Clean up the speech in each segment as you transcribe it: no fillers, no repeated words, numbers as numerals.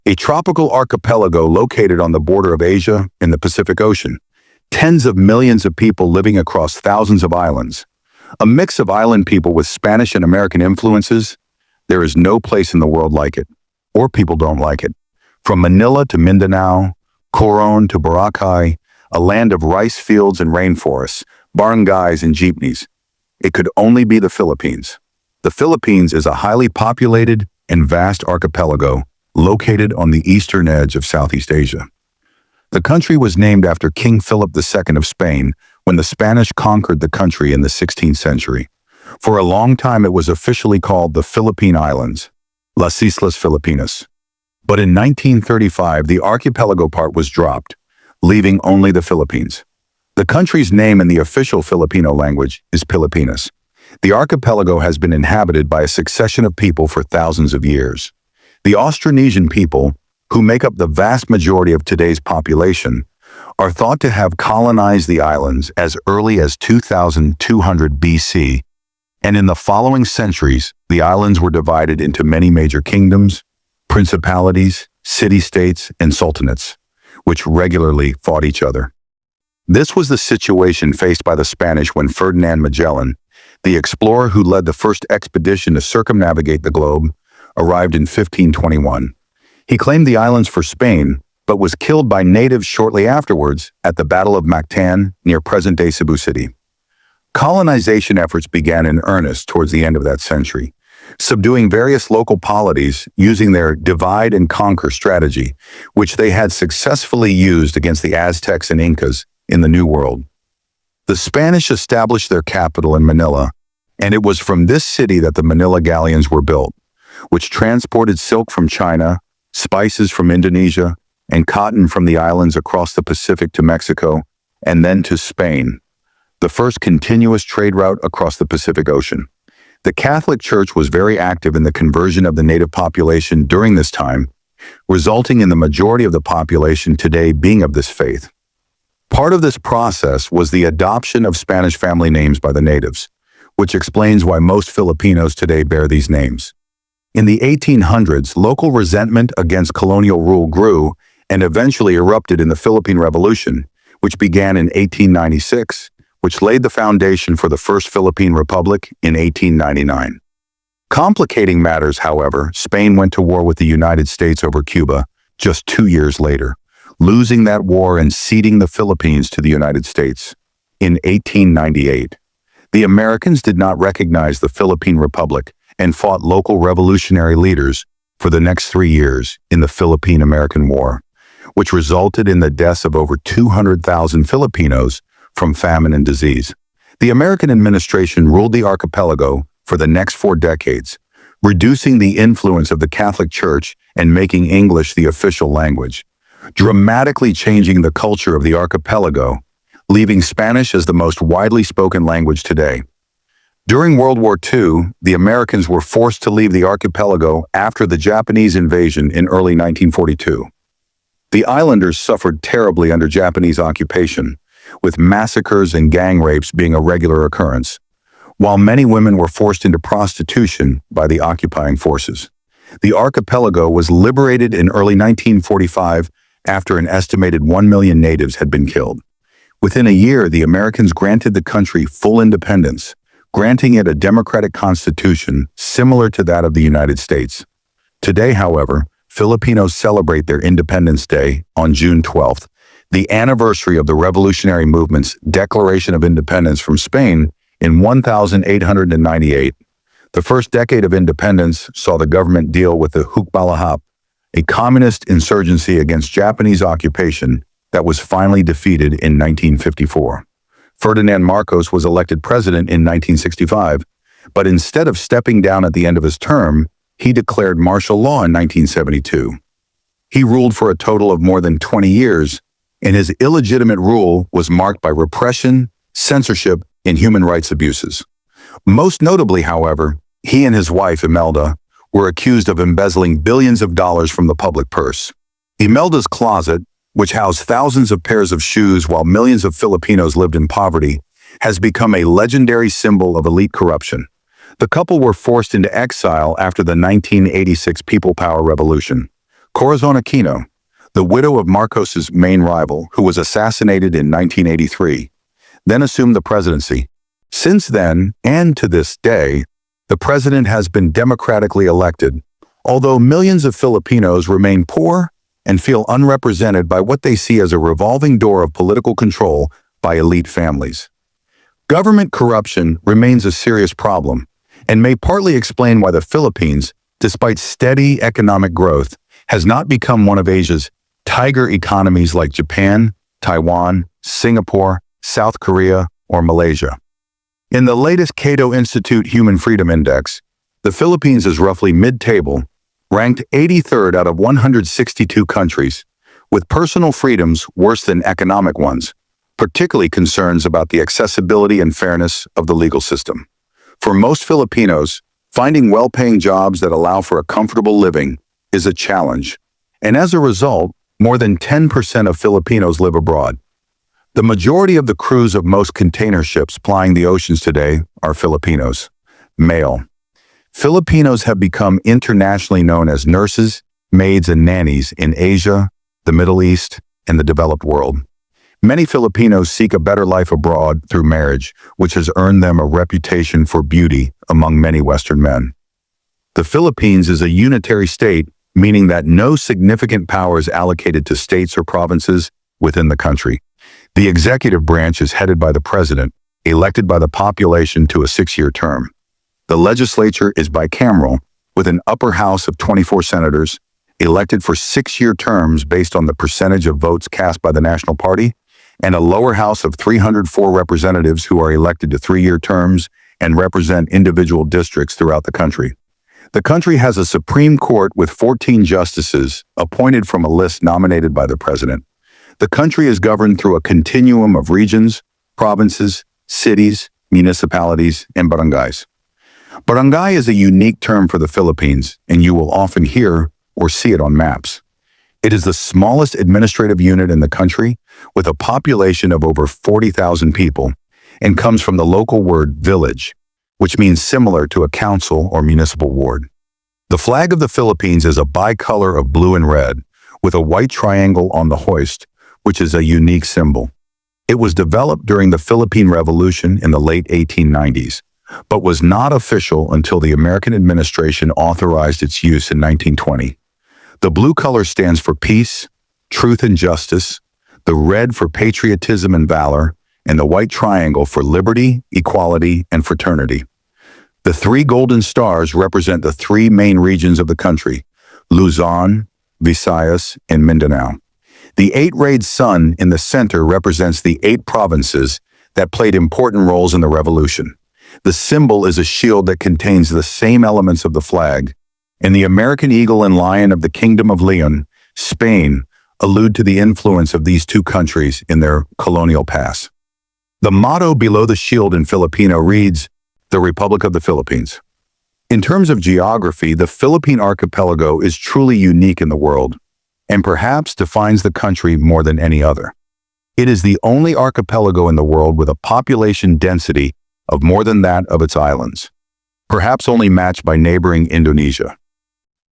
a tropical archipelago located on the border of Asia and the Pacific Ocean. Tens of millions of people living across thousands of islands. A mix of island people with Spanish and American influences. There is no place in the world like it, or people don't like it. From Manila to Mindanao, Coron to Boracay, a land of rice fields and rainforests, barangays and jeepneys. It could only be the Philippines. The Philippines is a highly populated and vast archipelago located on the eastern edge of Southeast Asia. The country was named after King Philip II of Spain when the Spanish conquered the country in the 16th century. For a long time it was officially called the Philippine Islands, Las Islas Filipinas. But in 1935 the archipelago part was dropped, leaving only the Philippines. The country's name in the official Filipino language is Pilipinas. The archipelago has been inhabited by a succession of people for thousands of years. The Austronesian people, who make up the vast majority of today's population, are thought to have colonized the islands as early as 2200 BC, and in the following centuries, the islands were divided into many major kingdoms, principalities, city-states, and sultanates, which regularly fought each other. This was the situation faced by the Spanish when Ferdinand Magellan, the explorer who led the first expedition to circumnavigate the globe, arrived in 1521. He claimed the islands for Spain, but was killed by natives shortly afterwards at the Battle of Mactan near present-day Cebu City. Colonization efforts began in earnest towards the end of that century, subduing various local polities using their divide and conquer strategy, which they had successfully used against the Aztecs and Incas in the New World. The Spanish established their capital in Manila, and it was from this city that the Manila galleons were built, which transported silk from China, spices from Indonesia, and cotton from the islands across the Pacific to Mexico, and then to Spain, the first continuous trade route across the Pacific Ocean. The Catholic Church was very active in the conversion of the native population during this time, resulting in the majority of the population today being of this faith. Part of this process was the adoption of Spanish family names by the natives, which explains why most Filipinos today bear these names. In the 1800s, local resentment against colonial rule grew and eventually erupted in the Philippine Revolution, which began in 1896, which laid the foundation for the First Philippine Republic in 1899. Complicating matters, however, Spain went to war with the United States over Cuba just 2 years later, losing that war and ceding the Philippines to the United States. In 1898, the Americans did not recognize the Philippine Republic and fought local revolutionary leaders for the next 3 years in the Philippine-American War, which resulted in the deaths of over 200,000 Filipinos from famine and disease. The American administration ruled the archipelago for the next 4 decades, reducing the influence of the Catholic Church and making English the official language, dramatically changing the culture of the archipelago, leaving Spanish as the most widely spoken language today. During World War II, the Americans were forced to leave the archipelago after the Japanese invasion in early 1942. The islanders suffered terribly under Japanese occupation, with massacres and gang rapes being a regular occurrence, while many women were forced into prostitution by the occupying forces. The archipelago was liberated in early 1945 after an estimated 1 million natives had been killed. Within a year, the Americans granted the country full independence, granting it a democratic constitution similar to that of the United States. Today, however, Filipinos celebrate their Independence Day on June 12th, the anniversary of the revolutionary movement's Declaration of Independence from Spain in 1898. The first decade of independence saw the government deal with the Hukbalahap, a communist insurgency against Japanese occupation that was finally defeated in 1954. Ferdinand Marcos was elected president in 1965, but instead of stepping down at the end of his term, he declared martial law in 1972. He ruled for a total of more than 20 years, and his illegitimate rule was marked by repression, censorship, and human rights abuses. Most notably, however, he and his wife, Imelda, were accused of embezzling billions of dollars from the public purse. Imelda's closet, which housed thousands of pairs of shoes while millions of Filipinos lived in poverty, has become a legendary symbol of elite corruption. The couple were forced into exile after the 1986 People Power Revolution, Corazon Aquino, the widow of Marcos's main rival, who was assassinated in 1983, then assumed the presidency. Since then, and to this day, the president has been democratically elected, although millions of Filipinos remain poor and feel unrepresented by what they see as a revolving door of political control by elite families. Government corruption remains a serious problem and may partly explain why the Philippines, despite steady economic growth, has not become one of Asia's tiger economies like Japan, Taiwan, Singapore, South Korea, or Malaysia. In the latest Cato Institute Human Freedom Index, the Philippines is roughly mid-table, ranked 83rd out of 162 countries, with personal freedoms worse than economic ones, particularly concerns about the accessibility and fairness of the legal system. For most Filipinos, finding well-paying jobs that allow for a comfortable living is a challenge, and as a result, more than 10% of Filipinos live abroad. The majority of the crews of most container ships plying the oceans today are Filipinos, male. Filipinos have become internationally known as nurses, maids, and nannies in Asia, the Middle East, and the developed world. Many Filipinos seek a better life abroad through marriage, which has earned them a reputation for beauty among many Western men. The Philippines is a unitary state, meaning that no significant power is allocated to states or provinces within the country. The executive branch is headed by the president, elected by the population to a 6-year term. The legislature is bicameral, with an upper house of 24 senators, elected for 6-year terms based on the percentage of votes cast by the National Party, and a lower house of 304 representatives who are elected to 3-year terms and represent individual districts throughout the country. The country has a Supreme Court with 14 justices appointed from a list nominated by the president. The country is governed through a continuum of regions, provinces, cities, municipalities, and barangays. Barangay is a unique term for the Philippines, and you will often hear or see it on maps. It is the smallest administrative unit in the country, with a population of over 40,000 people, and comes from the local word village, which means similar to a council or municipal ward. The flag of the Philippines is a bicolor of blue and red, with a white triangle on the hoist, which is a unique symbol. It was developed during the Philippine Revolution in the late 1890s, but was not official until the American administration authorized its use in 1920. The blue color stands for peace, truth, and justice, the red for patriotism and valor, and the white triangle for liberty, equality, and fraternity. The 3 golden stars represent the 3 main regions of the country: Luzon, Visayas, and Mindanao. The 8-rayed sun in the center represents the 8 provinces that played important roles in the revolution. The symbol is a shield that contains the same elements of the flag, and the American eagle and lion of the Kingdom of Leon, Spain, allude to the influence of these 2 countries in their colonial past. The motto below the shield in Filipino reads, "The Republic of the Philippines." In terms of geography, the Philippine archipelago is truly unique in the world, and perhaps defines the country more than any other. It is the only archipelago in the world with a population density of more than that of its islands, perhaps only matched by neighboring Indonesia.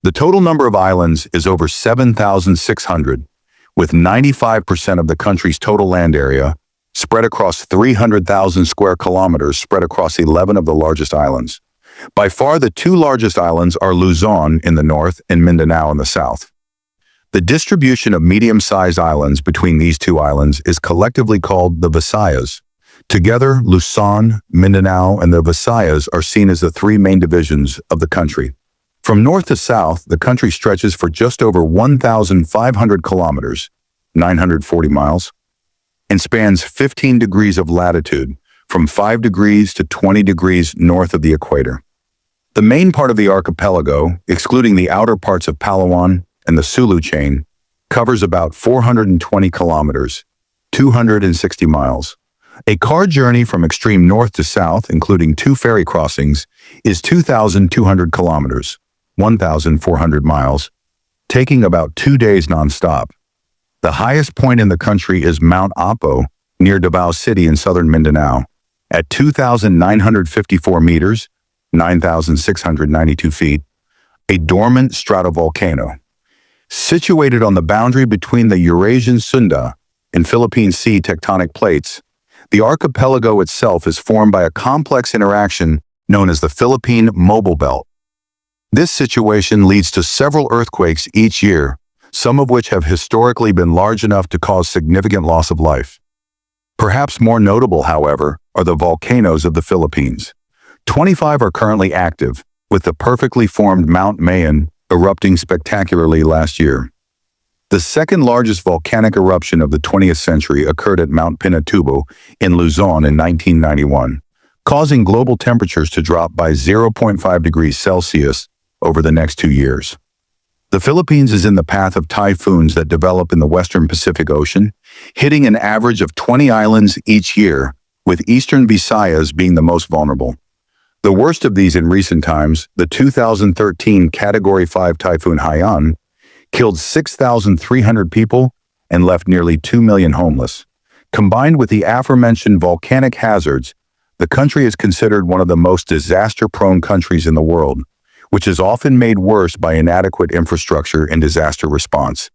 The total number of islands is over 7,600, with 95% of the country's total land area spread across 300,000 square kilometers spread across 11 of the largest islands. By far, the 2 largest islands are Luzon in the north and Mindanao in the south. The distribution of medium-sized islands between these 2 islands is collectively called the Visayas. Together, Luzon, Mindanao, and the Visayas are seen as the 3 main divisions of the country. From north to south, the country stretches for just over 1,500 kilometers, 940 miles, and spans 15 degrees of latitude, from 5 degrees to 20 degrees north of the equator. The main part of the archipelago, excluding the outer parts of Palawan and the Sulu chain, covers about 420 kilometers, 260 miles. A car journey from extreme north to south, including 2 ferry crossings, is 2,200 kilometers, 1,400 miles, taking about 2 days nonstop. The highest point in the country is Mount Apo, near Davao City in southern Mindanao, at 2,954 meters, 9,692 feet, a dormant stratovolcano. Situated on the boundary between the Eurasian Sunda and Philippine Sea tectonic plates, the archipelago itself is formed by a complex interaction known as the Philippine Mobile Belt. This situation leads to several earthquakes each year, some of which have historically been large enough to cause significant loss of life. Perhaps more notable, however, are the volcanoes of the Philippines. 25 are currently active, with the perfectly formed Mount Mayon erupting spectacularly last year. The second largest volcanic eruption of the 20th century occurred at Mount Pinatubo in Luzon in 1991, causing global temperatures to drop by 0.5 degrees Celsius over the next 2 years. The Philippines is in the path of typhoons that develop in the western Pacific Ocean, hitting an average of 20 islands each year, with eastern Visayas being the most vulnerable. The worst of these in recent times, the 2013 Category 5 Typhoon Haiyan, killed 6,300 people and left nearly 2 million homeless. Combined with the aforementioned volcanic hazards, the country is considered one of the most disaster-prone countries in the world, which is often made worse by inadequate infrastructure and disaster response.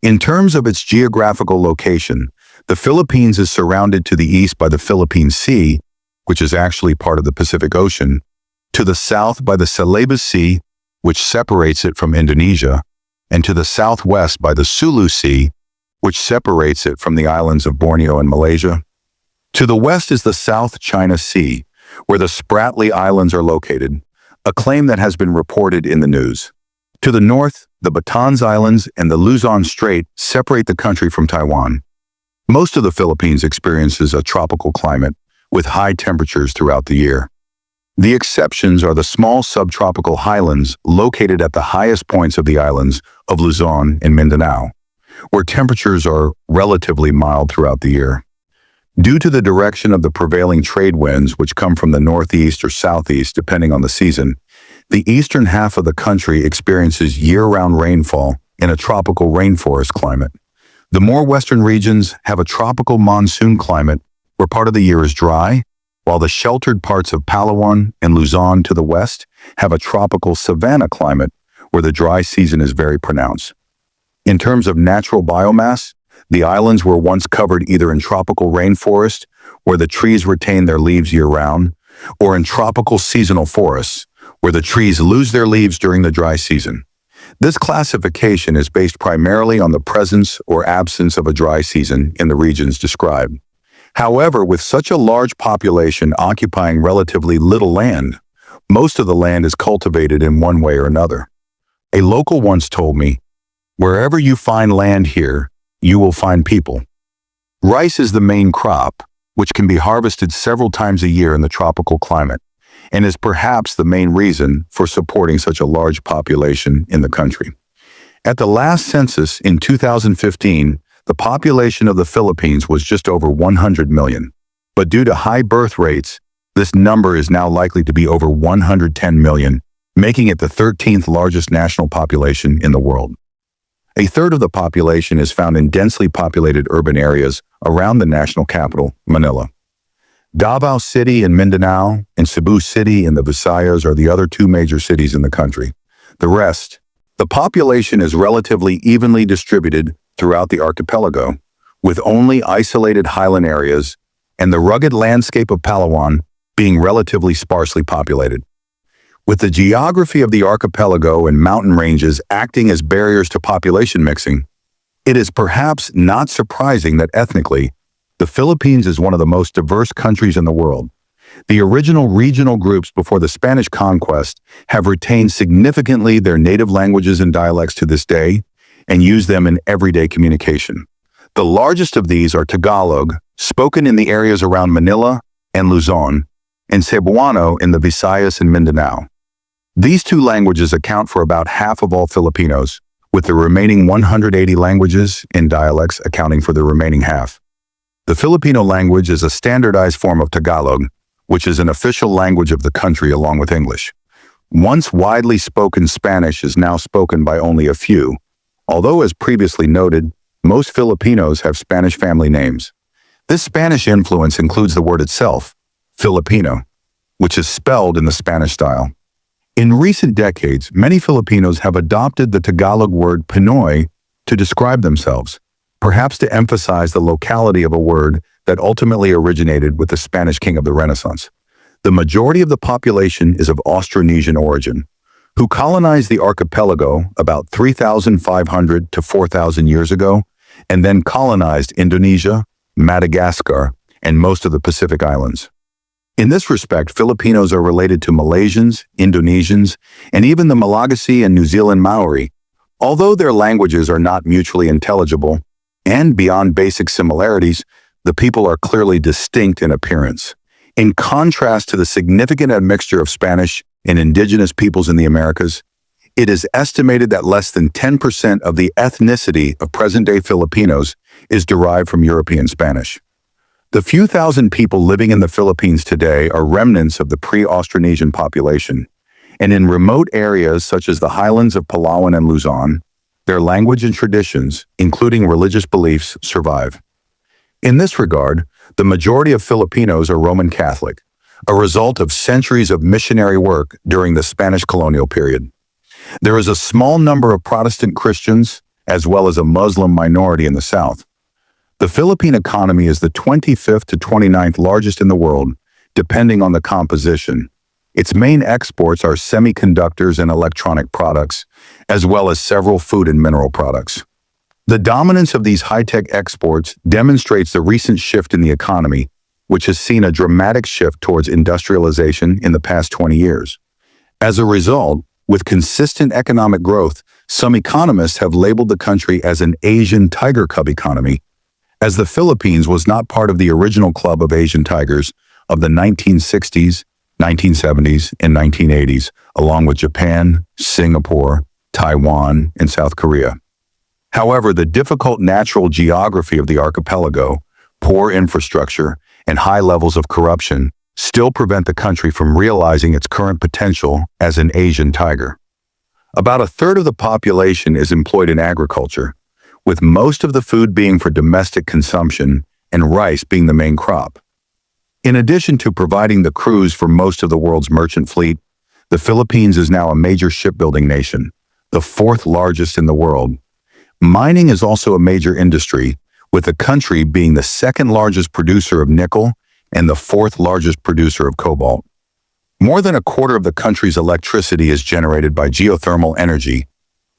In terms of its geographical location, the Philippines is surrounded to the east by the Philippine Sea, which is actually part of the Pacific Ocean, to the south by the Celebes Sea, which separates it from Indonesia, and to the southwest by the Sulu Sea, which separates it from the islands of Borneo and Malaysia. To the west is the South China Sea, where the Spratly Islands are located, a claim that has been reported in the news. To the north, the Bataan Islands and the Luzon Strait separate the country from Taiwan. Most of the Philippines experiences a tropical climate, with high temperatures throughout the year. The exceptions are the small subtropical highlands located at the highest points of the islands of Luzon and Mindanao, where temperatures are relatively mild throughout the year. Due to the direction of the prevailing trade winds, which come from the northeast or southeast depending on the season, the eastern half of the country experiences year-round rainfall in a tropical rainforest climate. The more western regions have a tropical monsoon climate where part of the year is dry, while the sheltered parts of Palawan and Luzon to the west have a tropical savanna climate where the dry season is very pronounced. In terms of natural biomass, the islands were once covered either in tropical rainforest, where the trees retain their leaves year-round, or in tropical seasonal forests, where the trees lose their leaves during the dry season. This classification is based primarily on the presence or absence of a dry season in the regions described. However, with such a large population occupying relatively little land, most of the land is cultivated in one way or another. A local once told me, "Wherever you find land here, you will find people." Rice is the main crop, which can be harvested several times a year in the tropical climate, and is perhaps the main reason for supporting such a large population in the country. At the last census in 2015, the population of the Philippines was just over 100 million. But due to high birth rates, this number is now likely to be over 110 million, making it the 13th largest national population in the world. A third of the population is found in densely populated urban areas around the national capital, Manila. Davao City in Mindanao and Cebu City in the Visayas are the other two major cities in the country. The population is relatively evenly distributed throughout the archipelago, with only isolated highland areas and the rugged landscape of Palawan being relatively sparsely populated. With the geography of the archipelago and mountain ranges acting as barriers to population mixing, it is perhaps not surprising that ethnically, the Philippines is one of the most diverse countries in the world. The original regional groups before the Spanish conquest have retained significantly their native languages and dialects to this day, and use them in everyday communication. The largest of these are Tagalog, spoken in the areas around Manila and Luzon, and Cebuano in the Visayas and Mindanao. These two languages account for about half of all Filipinos, with the remaining 180 languages and dialects accounting for the remaining half. The Filipino language is a standardized form of Tagalog, which is an official language of the country along with English. Once widely spoken Spanish is now spoken by only a few, although as previously noted, most Filipinos have Spanish family names. This Spanish influence includes the word itself, Filipino, which is spelled in the Spanish style. In recent decades, many Filipinos have adopted the Tagalog word Pinoy to describe themselves, perhaps to emphasize the locality of a word that ultimately originated with the Spanish king of the Renaissance. The majority of the population is of Austronesian origin, who colonized the archipelago about 3,500 to 4,000 years ago, and then colonized Indonesia, Madagascar, and most of the Pacific Islands. In this respect, Filipinos are related to Malaysians, Indonesians, and even the Malagasy and New Zealand Maori, although their languages are not mutually intelligible, and beyond basic similarities, the people are clearly distinct in appearance. In contrast to the significant admixture of Spanish and indigenous peoples in the Americas, it is estimated that less than 10% of the ethnicity of present-day Filipinos is derived from European Spanish. The few thousand people living in the Philippines today are remnants of the pre-Austronesian population, and in remote areas such as the highlands of Palawan and Luzon, their language and traditions, including religious beliefs, survive. In this regard, the majority of Filipinos are Roman Catholic, a result of centuries of missionary work during the Spanish colonial period. There is a small number of Protestant Christians, as well as a Muslim minority in the South. The Philippine economy is the 25th to 29th largest in the world, depending on the composition. Its main exports are semiconductors and electronic products, as well as several food and mineral products. The dominance of these high-tech exports demonstrates the recent shift in the economy, which has seen a dramatic shift towards industrialization in the past 20 years. As a result, with consistent economic growth, some economists have labeled the country as an Asian tiger cub economy, as the Philippines was not part of the original club of Asian tigers of the 1960s, 1970s, and 1980s, along with Japan, Singapore, Taiwan, and South Korea. However, the difficult natural geography of the archipelago, poor infrastructure, and high levels of corruption still prevent the country from realizing its current potential as an Asian tiger. About a third of the population is employed in agriculture, with most of the food being for domestic consumption and rice being the main crop. In addition to providing the crews for most of the world's merchant fleet, the Philippines is now a major shipbuilding nation, the fourth largest in the world. Mining is also a major industry, with the country being the second largest producer of nickel and the fourth largest producer of cobalt. More than a quarter of the country's electricity is generated by geothermal energy,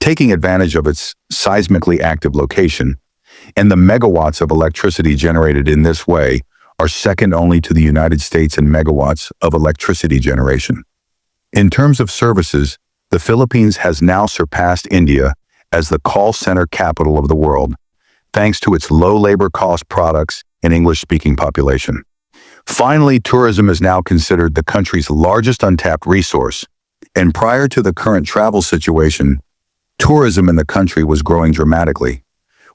taking advantage of its seismically active location, and the megawatts of electricity generated in this way are second only to the United States in megawatts of electricity generation. In terms of services, the Philippines has now surpassed India as the call center capital of the world, thanks to its low labor cost products and English-speaking population. Finally, tourism is now considered the country's largest untapped resource, and prior to the current travel situation, tourism in the country was growing dramatically.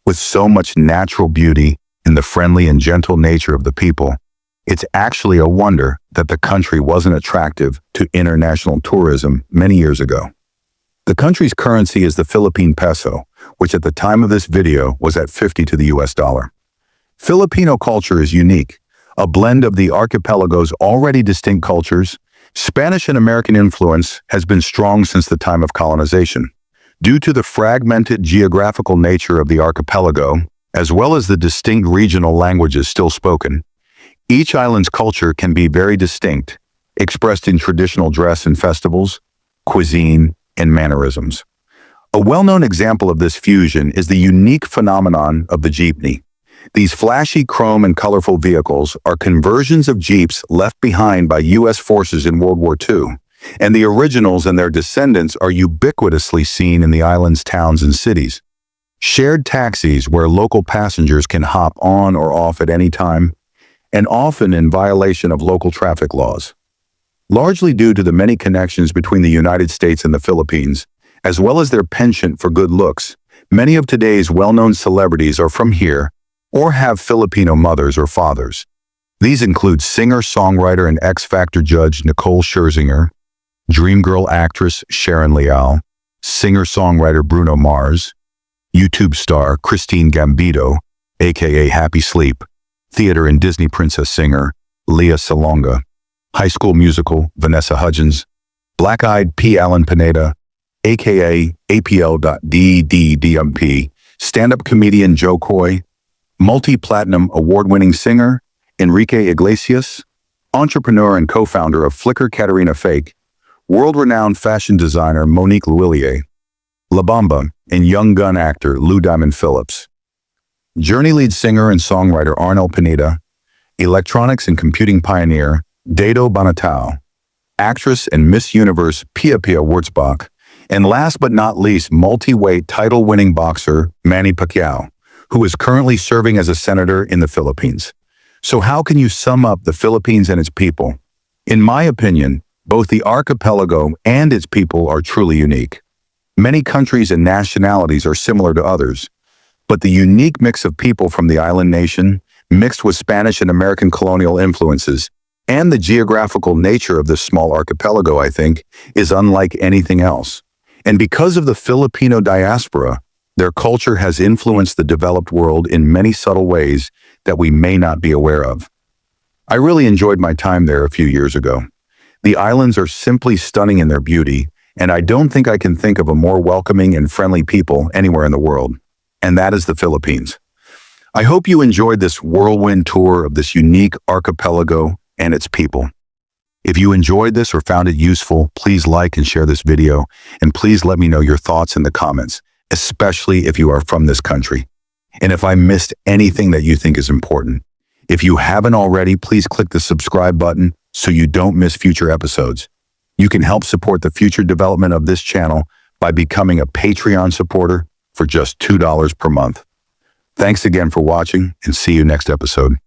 With so much natural beauty and the friendly and gentle nature of the people, it's actually a wonder that the country wasn't attractive to international tourism many years ago. The country's currency is the Philippine peso, which at the time of this video was at 50 to the US dollar. Filipino culture is unique, a blend of the archipelago's already distinct cultures. Spanish and American influence has been strong since the time of colonization. Due to the fragmented geographical nature of the archipelago, as well as the distinct regional languages still spoken, each island's culture can be very distinct, expressed in traditional dress and festivals, cuisine, and mannerisms. A well-known example of this fusion is the unique phenomenon of the jeepney. These flashy chrome and colorful vehicles are conversions of Jeeps left behind by U.S. forces in World War II, and the originals and their descendants are ubiquitously seen in the island's towns and cities. Shared taxis where local passengers can hop on or off at any time, and often in violation of local traffic laws. Largely due to the many connections between the United States and the Philippines, as well as their penchant for good looks, many of today's well-known celebrities are from here or have Filipino mothers or fathers. These include singer-songwriter and X Factor judge Nicole Scherzinger, Dreamgirl actress Sharon Leal, singer-songwriter Bruno Mars, YouTube star Christine Gambito, aka Happy Sleep, theater and Disney princess singer Lea Salonga, High School Musical Vanessa Hudgens, Black-Eyed P. Alan Pineda, aka APL.DDDMP, stand-up comedian Joe Coy, multi-platinum award-winning singer Enrique Iglesias, entrepreneur and co-founder of Flickr Katarina Fake, world-renowned fashion designer Monique Lhuillier, La Bamba, and young gun actor Lou Diamond Phillips. Journey lead singer and songwriter Arnel Pineda, electronics and computing pioneer Dado Bonatao, actress and Miss Universe Pia Wurtzbach, and last but not least, multi-weight title-winning boxer Manny Pacquiao, who is currently serving as a senator in the Philippines. So how can you sum up the Philippines and its people? In my opinion, both the archipelago and its people are truly unique. Many countries and nationalities are similar to others, but the unique mix of people from the island nation, mixed with Spanish and American colonial influences, and the geographical nature of this small archipelago, I think, is unlike anything else. And because of the Filipino diaspora, their culture has influenced the developed world in many subtle ways that we may not be aware of. I really enjoyed my time there a few years ago. The islands are simply stunning in their beauty, and I don't think I can think of a more welcoming and friendly people anywhere in the world. And that is the Philippines. I hope you enjoyed this whirlwind tour of this unique archipelago and its people. If you enjoyed this or found it useful, please like and share this video, and please let me know your thoughts in the comments, especially if you are from this country. And if I missed anything that you think is important. If you haven't already, please click the subscribe button so you don't miss future episodes. You can help support the future development of this channel by becoming a Patreon supporter for just $2 per month. Thanks again for watching, and see you next episode.